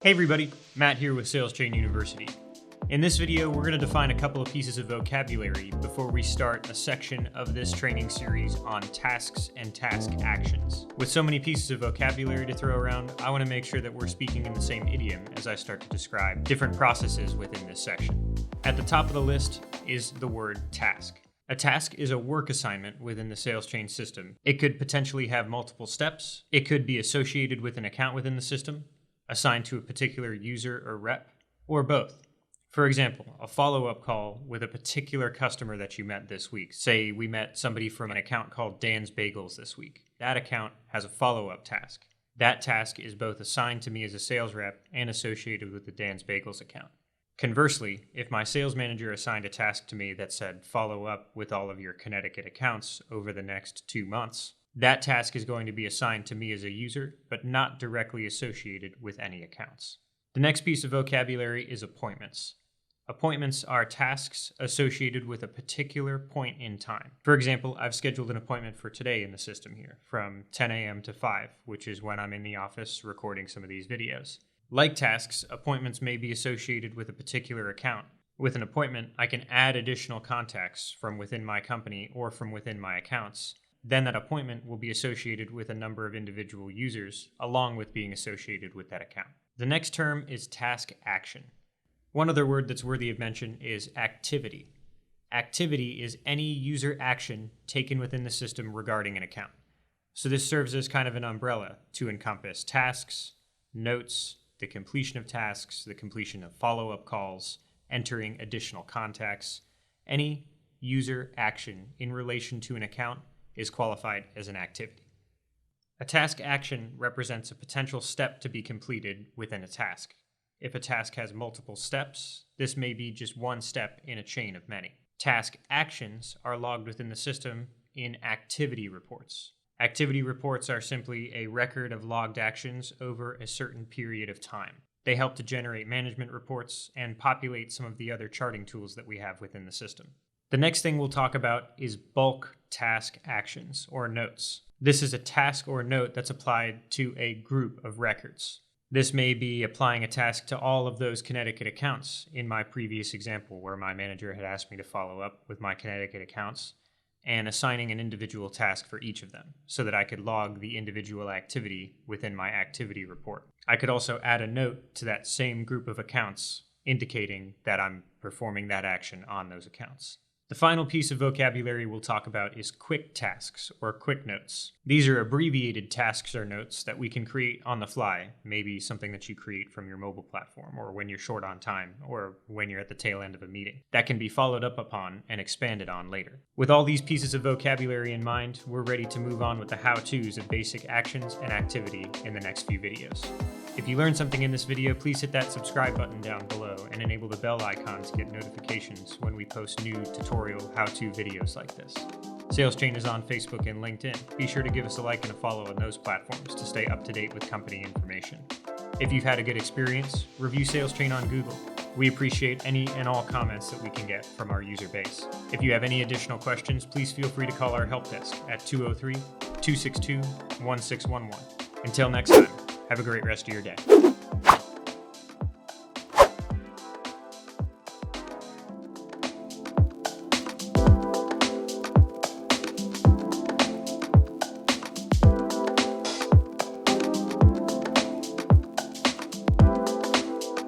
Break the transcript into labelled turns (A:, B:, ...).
A: Hey everybody, Matt here with SalesChain University. In this video, we're going to define a couple of pieces of vocabulary before we start a section of this training series on tasks and task actions. With so many pieces of vocabulary to throw around, I want to make sure that we're speaking in the same idiom as I start to describe different processes within this section. At the top of the list is the word task. A task is a work assignment within the SalesChain system. It could potentially have multiple steps. It could be associated with an account within the system, assigned to a particular user or rep, or both. For example, a follow-up call with a particular customer that you met this week. Say we met somebody from an account called Dan's Bagels this week. That account has a follow-up task. That task is both assigned to me as a sales rep and associated with the Dan's Bagels account. Conversely, if my sales manager assigned a task to me that said follow up with all of your Connecticut accounts over the next 2 months, that task is going to be assigned to me as a user, but not directly associated with any accounts. The next piece of vocabulary is appointments. Appointments are tasks associated with a particular point in time. For example, I've scheduled an appointment for today in the system here from 10 a.m. to 5, which is when I'm in the office recording some of these videos. Like tasks, appointments may be associated with a particular account. With an appointment, I can add additional contacts from within my company or from within my accounts. Then that appointment will be associated with a number of individual users, along with being associated with that account. The next term is task action. One other word that's worthy of mention is activity. Activity is any user action taken within the system regarding an account. So this serves as kind of an umbrella to encompass tasks, notes, the completion of tasks, the completion of follow-up calls, entering additional contacts. Any user action in relation to an account is qualified as an activity. A task action represents a potential step to be completed within a task. If a task has multiple steps, this may be just one step in a chain of many. Task actions are logged within the system in activity reports. Activity reports are simply a record of logged actions over a certain period of time. They help to generate management reports and populate some of the other charting tools that we have within the system. The next thing we'll talk about is bulk task actions, or notes. This is a task or note that's applied to a group of records. This may be applying a task to all of those Connecticut accounts in my previous example where my manager had asked me to follow up with my Connecticut accounts and assigning an individual task for each of them so that I could log the individual activity within my activity report. I could also add a note to that same group of accounts indicating that I'm performing that action on those accounts. The final piece of vocabulary we'll talk about is quick tasks or quick notes. These are abbreviated tasks or notes that we can create on the fly, maybe something that you create from your mobile platform or when you're short on time or when you're at the tail end of a meeting. That can be followed up upon and expanded on later. With all these pieces of vocabulary in mind, we're ready to move on with the how-tos of basic actions and activity in the next few videos. If you learned something in this video, please hit that subscribe button down below and enable the bell icon to get notifications when we post new tutorial how-to videos like this. SalesChain is on Facebook and LinkedIn. Be sure to give us a like and a follow on those platforms to stay up to date with company information. If you've had a good experience, review SalesChain on Google. We appreciate any and all comments that we can get from our user base. If you have any additional questions, please feel free to call our help desk at 203-262-1611. Until next time, have a great rest of your day.